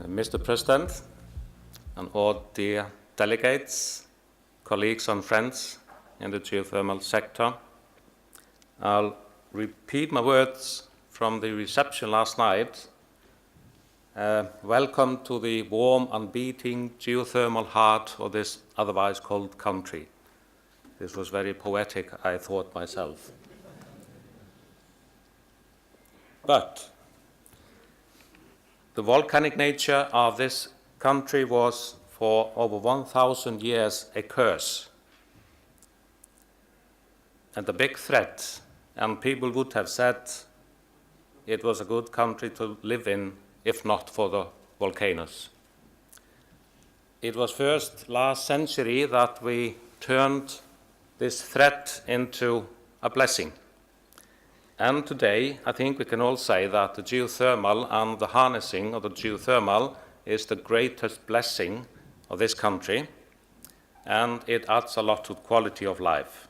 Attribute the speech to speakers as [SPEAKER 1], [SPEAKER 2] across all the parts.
[SPEAKER 1] Mr. President, and all dear delegates, colleagues and friends in the geothermal sector, I'll repeat my words from the reception last night. Welcome to the warm and beating geothermal heart of this otherwise cold country. This was very poetic, I thought myself. But the volcanic nature of this country was for over 1,000 years a curse and a big threat, and people would have said it was a good country to live in if not for the volcanoes. It was first last century that we turned this threat into a blessing. And today, I think we can all say that the geothermal and the harnessing of the geothermal is the greatest blessing of this country, and it adds a lot to quality of life.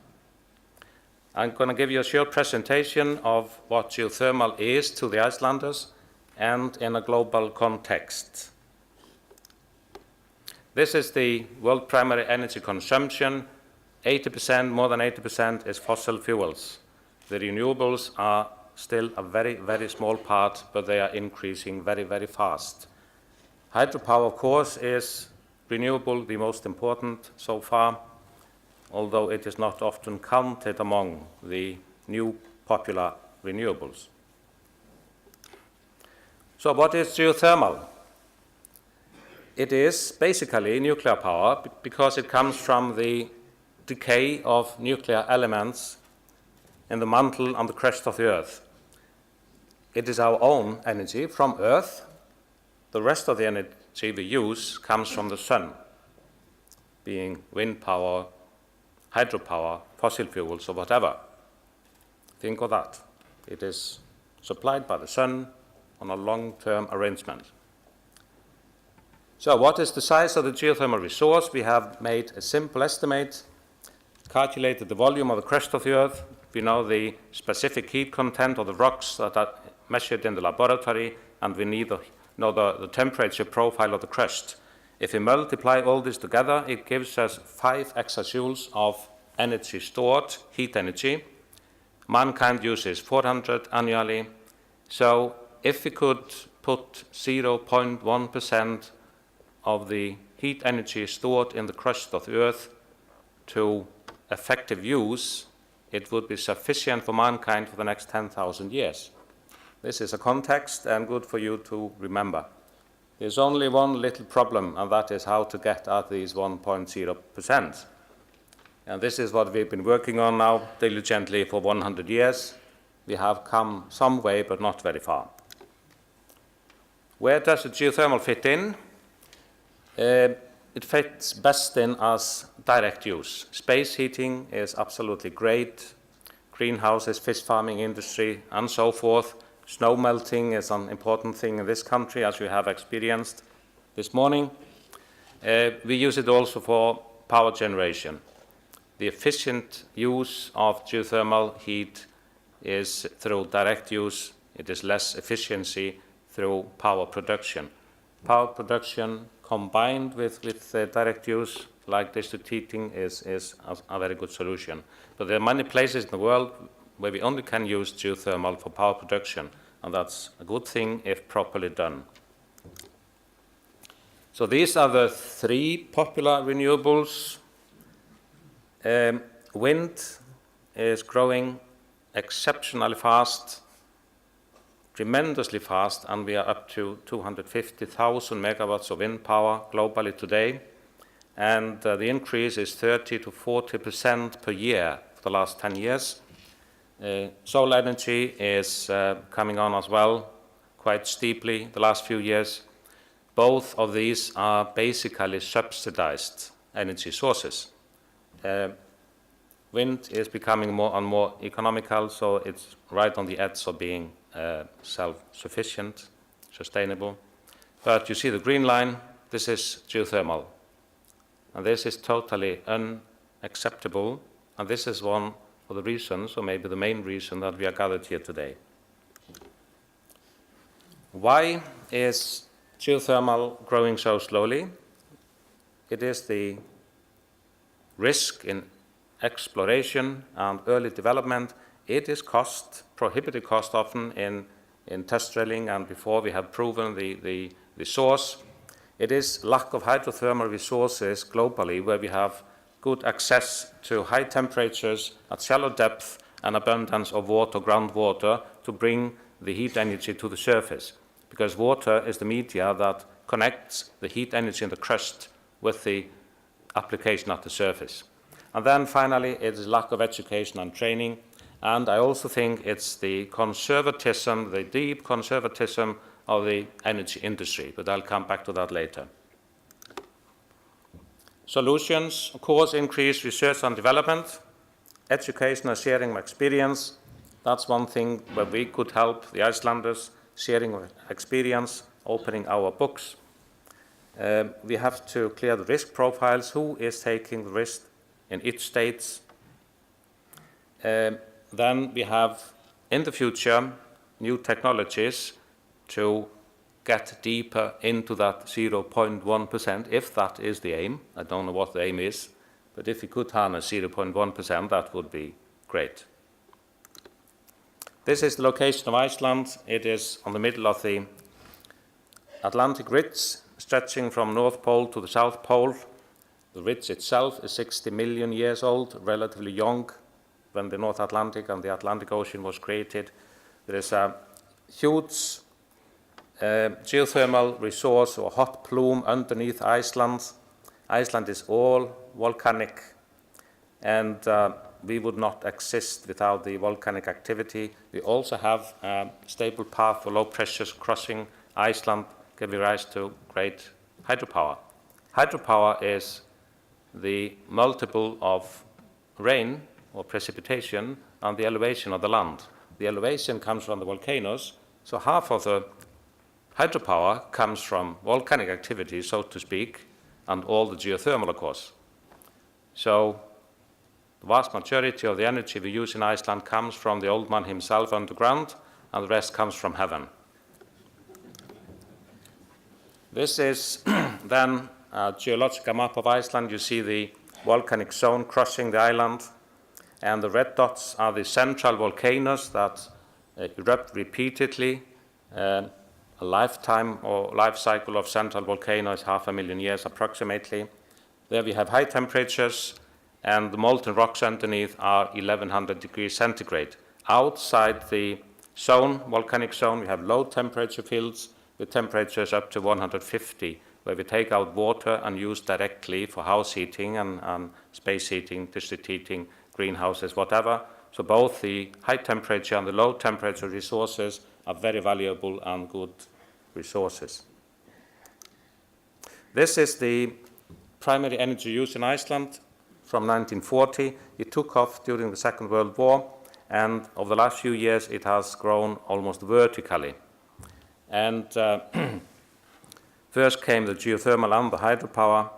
[SPEAKER 1] I'm going to give you a short presentation of what geothermal is to the Icelanders and in a global context. This is the world primary energy consumption. 80%, more than 80% is fossil fuels. The renewables are still a very, very small part, but they are increasing very, very fast. Hydropower, of course, is renewable, the most important so far, although it is not often counted among the new popular renewables. So what is geothermal? It is basically nuclear power because it comes from the decay of nuclear elements in the mantle and the crust of the earth. It is our own energy from earth. The rest of the energy we use comes from the sun, being wind power, hydropower, fossil fuels, or whatever. Think of that. It is supplied by the sun on a long-term arrangement. So what is the size of the geothermal resource? We have made a simple estimate, calculated the volume of the crust of the earth. We know the specific heat content of the rocks that are measured in the laboratory, and we know the temperature profile of the crust. If we multiply all this together, it gives us 5 exajoules of energy stored, heat energy. Mankind uses 400 annually. So if we could put 0.1% of the heat energy stored in the crust of the earth to effective use, it would be sufficient for mankind for the next 10,000 years. This is a context and good for you to remember. There's only one little problem, and that is how to get at these 1.0%. And this is what we've been working on now diligently for 100 years. We have come some way, but not very far. Where does the geothermal fit in? It fits best in as direct use. Space heating is absolutely great. Greenhouses, fish farming industry, and so forth. Snow melting is an important thing in this country, as you have experienced this morning. We use it also for power generation. The efficient use of geothermal heat is through direct use. It is less efficiency through power production. Power production combined with direct use, like district heating, is a very good solution. But there are many places in the world where we only can use geothermal for power production, and that's a good thing if properly done. So these are the 3 popular renewables. Wind is growing exceptionally fast, tremendously fast, and we are up to 250,000 megawatts of wind power globally today. And the increase is 30 to 40% per year for the last 10 years. Solar energy is coming on as well, quite steeply the last few years. Both of these are basically subsidized energy sources. Wind is becoming more and more economical, so it's right on the edge of being self-sufficient, sustainable. But you see the green line, this is geothermal. And this is totally unacceptable, and this is one of the reasons, or maybe the main reason, that we are gathered here today. Why is geothermal growing so slowly? It is the risk in exploration and early development. It is cost, prohibitive cost often in test drilling and before we have proven the source. It is lack of hydrothermal resources globally where we have good access to high temperatures at shallow depth and abundance of water, groundwater, to bring the heat energy to the surface. Because water is the media that connects the heat energy in the crust with the application at the surface. And then finally, it is lack of education and training. And I also think it's the conservatism, the deep conservatism of the energy industry, but I'll come back to that later. Solutions, of course, increase research and development, education and sharing of experience. That's one thing where we could help the Icelanders, sharing of experience, opening our books. We have to clear the risk profiles, who is taking the risk in each state. Then we have, in the future, new technologies to get deeper into that 0.1%, if that is the aim. I don't know what the aim is, but if we could harness 0.1%, that would be great. This is the location of Iceland. It is on the middle of the Atlantic ridge, stretching from North Pole to the South Pole. The ridge itself is 60 million years old, relatively young when the North Atlantic and the Atlantic Ocean was created. There is a huge geothermal resource or hot plume underneath Iceland. Iceland is all volcanic, and we would not exist without the volcanic activity. We also have a stable path for low pressures crossing Iceland, giving rise to great hydropower. Hydropower is the multiple of rain or precipitation and the elevation of the land. The elevation comes from the volcanoes, so half of the hydropower comes from volcanic activity, so to speak, and all the geothermal, of course. So the vast majority of the energy we use in Iceland comes from the old man himself underground, and the rest comes from heaven. This is then a geological map of Iceland. You see the volcanic zone crossing the island, and the red dots are the central volcanoes that erupt repeatedly. A lifetime or life cycle of central volcano is 500,000 years approximately. There we have high temperatures, and the molten rocks underneath are 1100 degrees centigrade. Outside the zone, volcanic zone, we have low temperature fields with temperatures up to 150, where we take out water and use directly for house heating and space heating, district heating, greenhouses, whatever. So both the high temperature and the low temperature resources are very valuable and good resources. This is the primary energy use in Iceland from 1940. It took off during the Second World War, and over the last few years it has grown almost vertically. And first came the geothermal and the hydropower,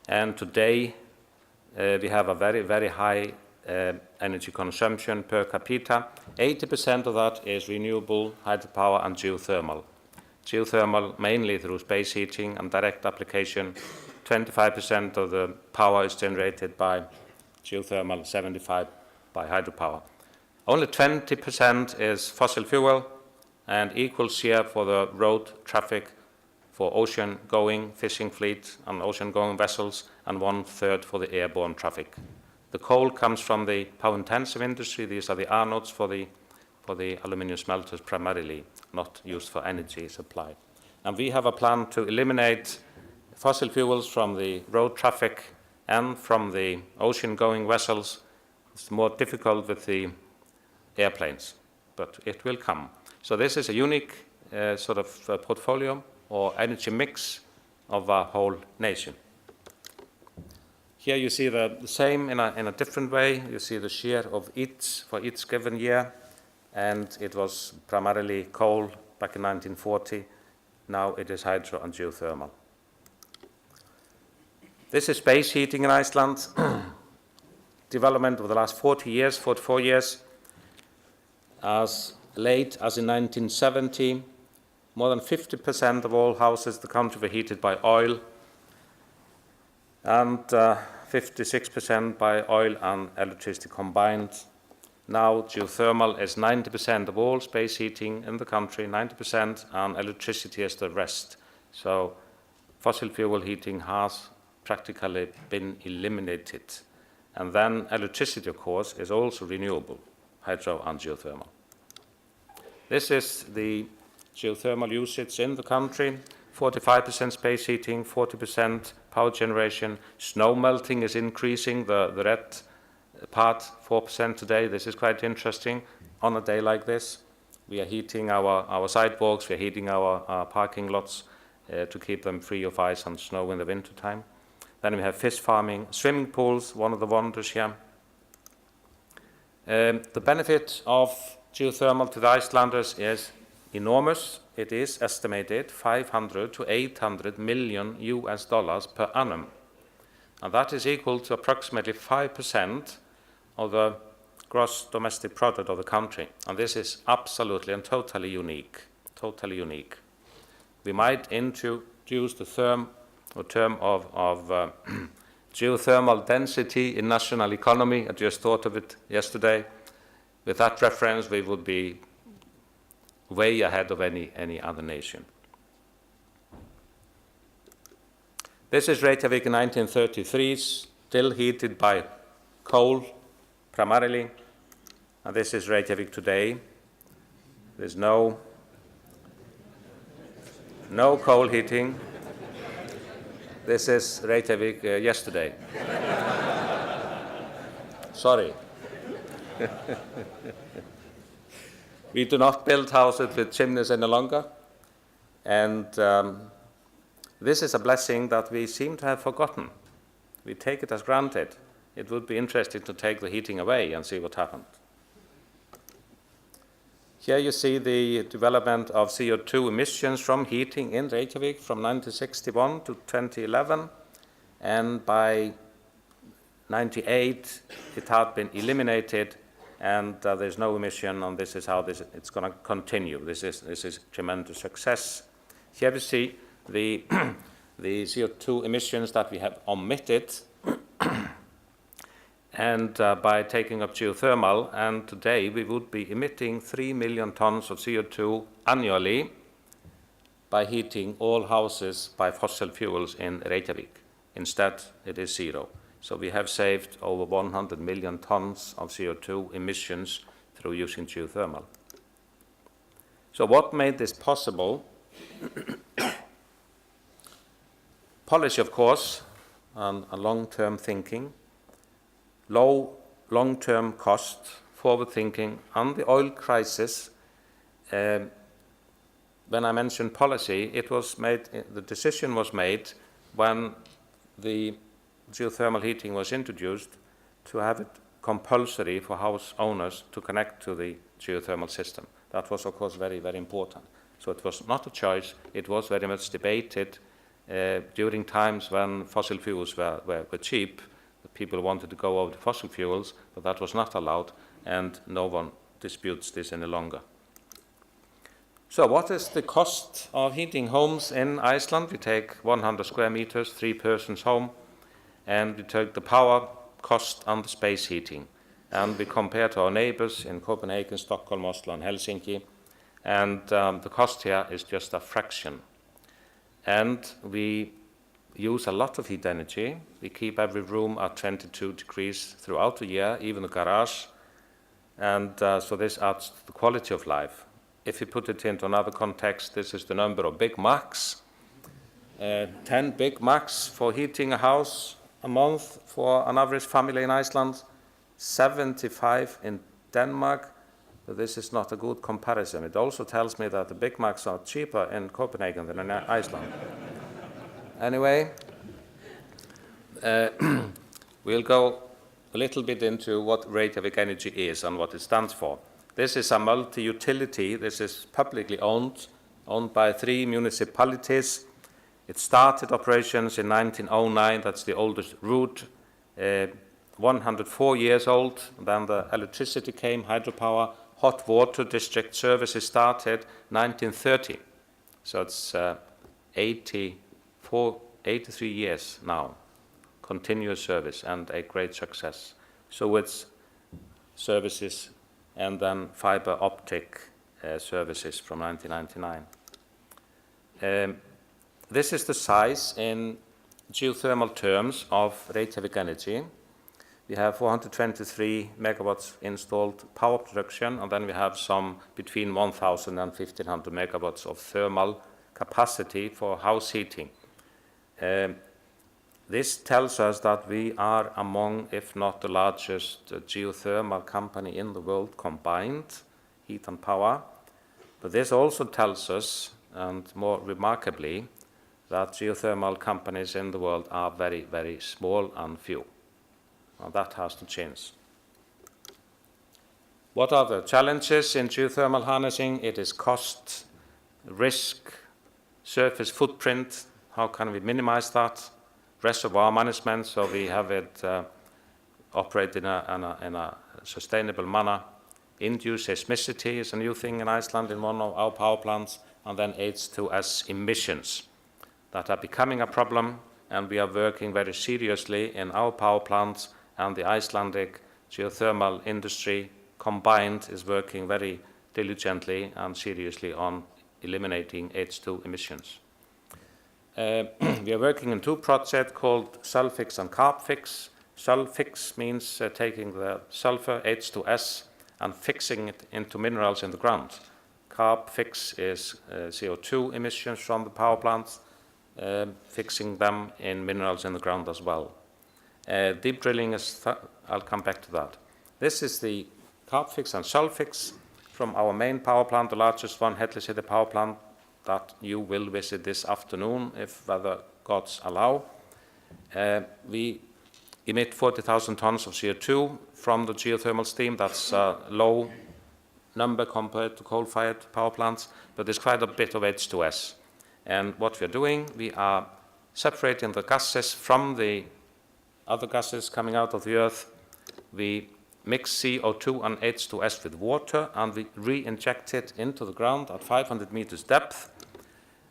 [SPEAKER 1] and today we have a very, very high energy consumption per capita. 80% of that is renewable hydropower and geothermal. Geothermal mainly through space heating and direct application. 25% of the power is generated by geothermal, 75% by hydropower. Only 20% is fossil fuel, and equal share for the road traffic for ocean-going fishing fleet and ocean-going vessels, and 1/3 for the airborne traffic. The coal comes from the power-intensive industry. These are the anodes for the aluminum smelters primarily, not used for energy supply. And we have a plan to eliminate fossil fuels from the road traffic and from the ocean-going vessels. It's more difficult with the airplanes, but it will come. So this is a unique portfolio or energy mix of our whole nation. Here you see the same in a different way. You see the share of each for each given year, and it was primarily coal back in 1940. Now it is hydro and geothermal. This is space heating in Iceland. Development over the last 44 years. As late as in 1970, more than 50% of all houses in the country were heated by oil, and 56% by oil and electricity combined. Now geothermal is 90% of all space heating in the country, 90%, and electricity is the rest. So fossil fuel heating has practically been eliminated. And then electricity, of course, is also renewable, hydro and geothermal. This is the geothermal usage in the country: 45% space heating, 40% power generation. Snow melting is increasing, the red part, 4% today. This is quite interesting. On a day like this, we are heating our sidewalks, we are heating our parking lots to keep them free of ice and snow in the wintertime. Then we have fish farming, swimming pools, one of the wonders here. The benefit of geothermal to the Icelanders is enormous. It is estimated 500 to 800 million US dollars per annum. And that is equal to approximately 5% of the gross domestic product of the country. And this is absolutely and totally unique, totally unique. We might introduce the term of geothermal density in national economy. I just thought of it yesterday. With that reference, we would be way ahead of any other nation. This is Reykjavik in 1933, still heated by coal primarily. And this is Reykjavik today. There's no coal heating. This is Reykjavik yesterday. Sorry. We do not build houses with chimneys any longer. And this is a blessing that we seem to have forgotten. We take it as granted. It would be interesting to take the heating away and see what happened. Here you see the development of CO2 emissions from heating in Reykjavik from 1961 to 2011. And by 1998, it had been eliminated, and there's no emission, and this is how it's going to continue. This is tremendous success. Here we see the CO2 emissions that we have omitted, and by taking up geothermal, and today we would be emitting 3 million tons of CO2 annually by heating all houses by fossil fuels in Reykjavik. Instead, it is zero. So we have saved over 100 million tons of CO2 emissions through using geothermal. So what made this possible? Policy, of course, and long-term thinking, low long-term cost, forward thinking, and the oil crisis. When I mentioned policy, it was made, the decision was made when the geothermal heating was introduced to have it compulsory for house owners to connect to the geothermal system. That was, of course, very, very important. So it was not a choice. It was very much debated during times when fossil fuels were cheap. People wanted to go over to fossil fuels, but that was not allowed, and no one disputes this any longer. So what is the cost of heating homes in Iceland? We take 100 square meters, 3-persons home, and we take the power cost and the space heating. And we compare to our neighbors in Copenhagen, Stockholm, Oslo, and Helsinki, and the cost here is just a fraction. And we use a lot of heat energy. We keep every room at 22 degrees throughout the year, even the garage, and so this adds to the quality of life. If you put it into another context, this is the number of Big Macs. 10 Big Macs for heating a house a month for an average family in Iceland, 75 in Denmark. But this is not a good comparison. It also tells me that the Big Macs are cheaper in Copenhagen than in Iceland. Anyway, we'll go a little bit into what Reykjavik Energy is and what it stands for. This is a multi-utility. This is publicly owned by 3 municipalities. It started operations in 1909. That's the oldest route, 104 years old. Then the electricity came, hydropower, hot water district services started 1930. So it's 83 years now, continuous service and a great success. So it's services and then fiber optic services from 1999. This is the size in geothermal terms of Reykjavik Energy. We have 423 megawatts installed power production, and then we have some between 1,000 and 1,500 megawatts of thermal capacity for house heating. This tells us that we are among, if not the largest geothermal company in the world combined, heat and power. But this also tells us, and more remarkably, that geothermal companies in the world are very, very small and few. And that has to change. What are the challenges in geothermal harnessing? It is cost, risk, surface footprint. How can we minimize that? Reservoir management, so we have it operate in a sustainable manner. Induced seismicity is a new thing in Iceland in one of our power plants, and then H2S emissions that are becoming a problem, and we are working very seriously in our power plants, and the Icelandic geothermal industry combined is working very diligently and seriously on eliminating H2 emissions. We are working in two projects called Sulfix and Carbfix. Sulfix means taking the sulfur H2S and fixing it into minerals in the ground. Carbfix is CO2 emissions from the power plants, fixing them in minerals in the ground as well. Deep drilling is, I'll come back to that. This is the Carbfix and Sulfix from our main power plant, the largest one, Hellisheidi power plant, that you will visit this afternoon if weather gods allow. We emit 40,000 tons of CO2 from the geothermal steam. That's a low number compared to coal-fired power plants, but there's quite a bit of H2S. And what we're doing, we are separating the gases from the other gases coming out of the earth. We mix CO2 and H2S with water, and we re-inject it into the ground at 500 meters depth,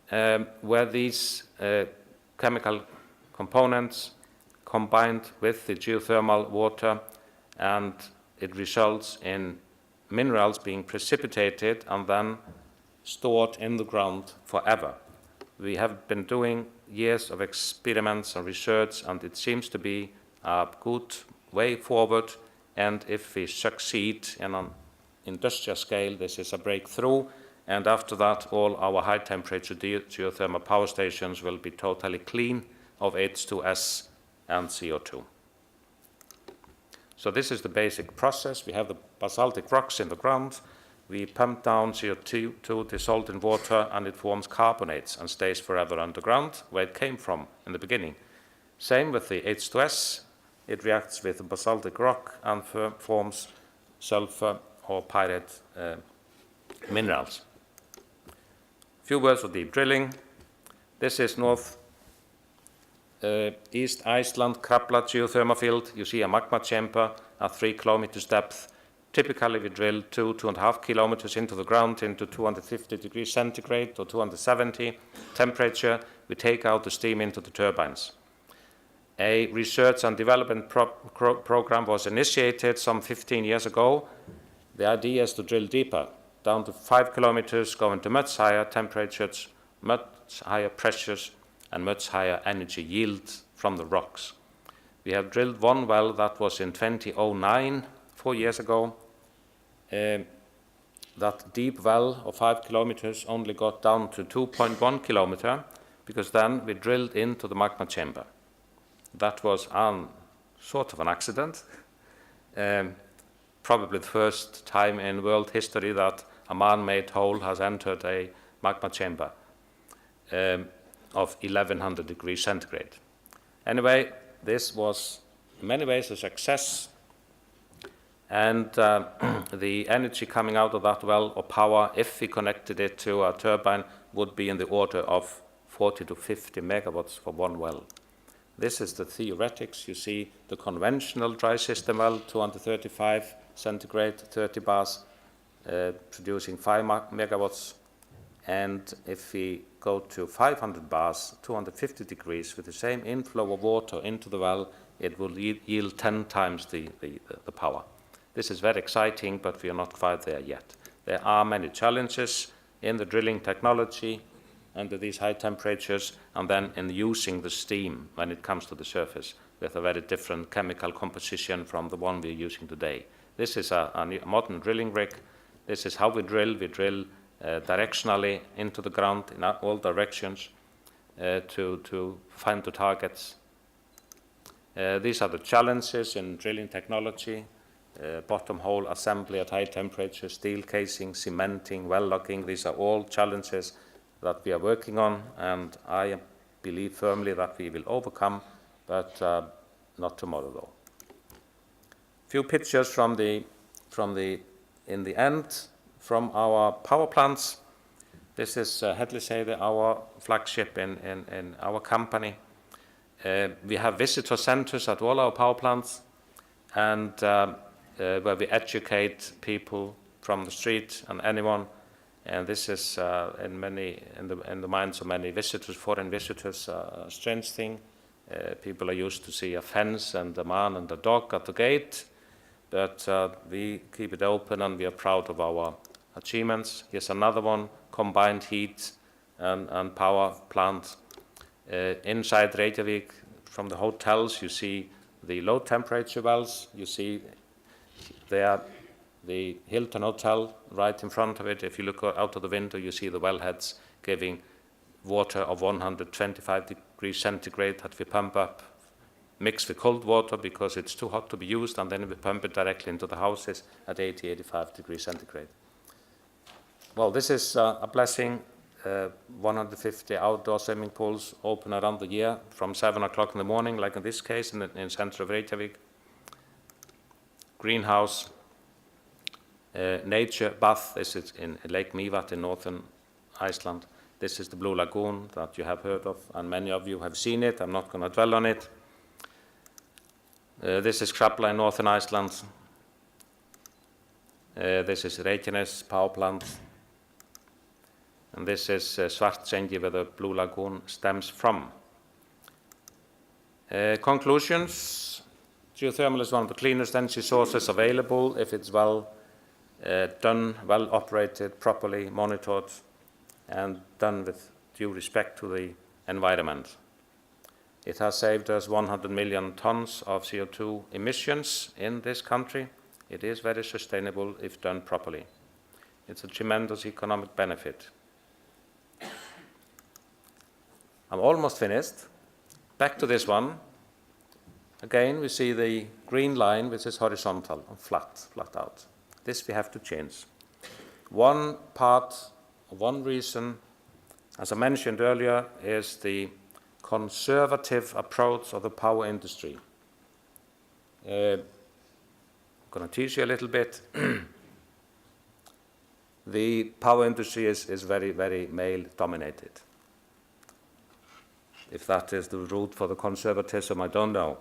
[SPEAKER 1] where these chemical components combined with the geothermal water, and it results in minerals being precipitated and then stored in the ground forever. We have been doing years of experiments and research, and it seems to be a good way forward. And if we succeed in an industrial scale, this is a breakthrough. And after that, all our high-temperature geothermal power stations will be totally clean of H2S and CO2. So this is the basic process. We have the basaltic rocks in the ground. We pump down CO2 dissolved in water, and it forms carbonates and stays forever underground, where it came from in the beginning. Same with the H2S. It reacts with the basaltic rock and forms sulfur or pyrite minerals. A few words of deep drilling. This is East Iceland Krafla geothermal field. You see a magma chamber at 3 kilometers depth. Typically, we drill 2.5 kilometers into the ground into 250 degrees centigrade or 270 temperature. We take out the steam into the turbines. A research and development program was initiated some 15 years ago. The idea is to drill deeper, down to 5 kilometers, go into much higher temperatures, much higher pressures, and much higher energy yield from the rocks. We have drilled one well that was in 2009, 4 years ago. That deep well of 5 kilometers only got down to 2.1 kilometer, because then we drilled into the magma chamber. That was sort of an accident. Probably the first time in world history that a man-made hole has entered a magma chamber of 1100 degrees centigrade. Anyway, this was in many ways a success, and the energy coming out of that well, or power, if we connected it to a turbine, would be in the order of 40 to 50 megawatts for one well. This is the theoretics. You see the conventional dry system well, 235 centigrade, 30 bars, producing 5 megawatts. And if we go to 500 bars, 250 degrees, with the same inflow of water into the well, it will yield 10 times the power. This is very exciting, but we are not quite there yet. There are many challenges in the drilling technology under these high temperatures, and then in using the steam when it comes to the surface with a very different chemical composition from the one we are using today. This is a modern drilling rig. This is how we drill. We drill directionally into the ground in all directions to find the targets. These are the challenges in drilling technology: bottom hole assembly at high temperature, steel casing, cementing, well logging. These are all challenges that we are working on, and I believe firmly that we will overcome, but not tomorrow though. Few pictures from our power plants. This is Hellisheiði, our flagship in our company. We have visitor centers at all our power plants, and where we educate people from the street and anyone. And this is in the minds of many visitors, foreign visitors, a strange thing. People are used to see a fence and a man and a dog at the gate, but we keep it open, and we are proud of our achievements. Here's another one: combined heat and power plant. Inside Reykjavik, from the hotels, you see the low temperature wells. You see there the Hilton Hotel right in front of it. If you look out of the window, you see the wellheads giving water of 125 degrees centigrade that we pump up, mixed with cold water because it's too hot to be used, and then we pump it directly into the houses at 80, 85 degrees centigrade. Well, this is a blessing. 150 outdoor swimming pools open around the year from 7 o'clock in the morning, like in this case in the center of Reykjavik. Greenhouse, nature bath. This is in Lake Mývatn in northern Iceland. This is the Blue Lagoon that you have heard of, and many of you have seen it. I'm not going to dwell on it. This is Krafla in northern Iceland. This is Reykjanes power plant. And this is Svartsengi, where the Blue Lagoon stems from. Conclusions: geothermal is one of the cleanest energy sources available if it's well done, well operated, properly monitored, and done with due respect to the environment. It has saved us 100 million tons of CO2 emissions in this country. It is very sustainable if done properly. It's a tremendous economic benefit. I'm almost finished. Back to this one. Again, we see the green line, which is horizontal and flat out. This we have to change. One reason, as I mentioned earlier, is the conservative approach of the power industry. I'm going to teach you a little bit. The power industry is very, very male-dominated. If that is the root for the conservatism, I don't know.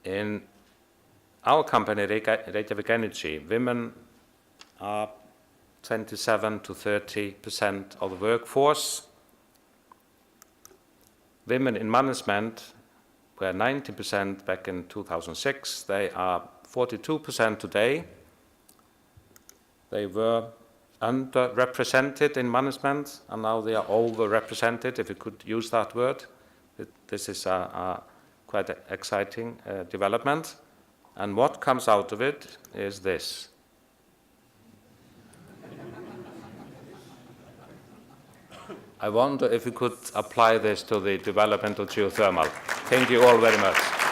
[SPEAKER 1] In our company, Reykjavik Energy, women are 27 to 30% of the workforce. Women in management were 90% back in 2006. They are 42% today. They were underrepresented in management, and now they are overrepresented, if you could use that word. This is a quite exciting development. And what comes out of it is this. I wonder if we could apply this to the development of geothermal. Thank you all very much.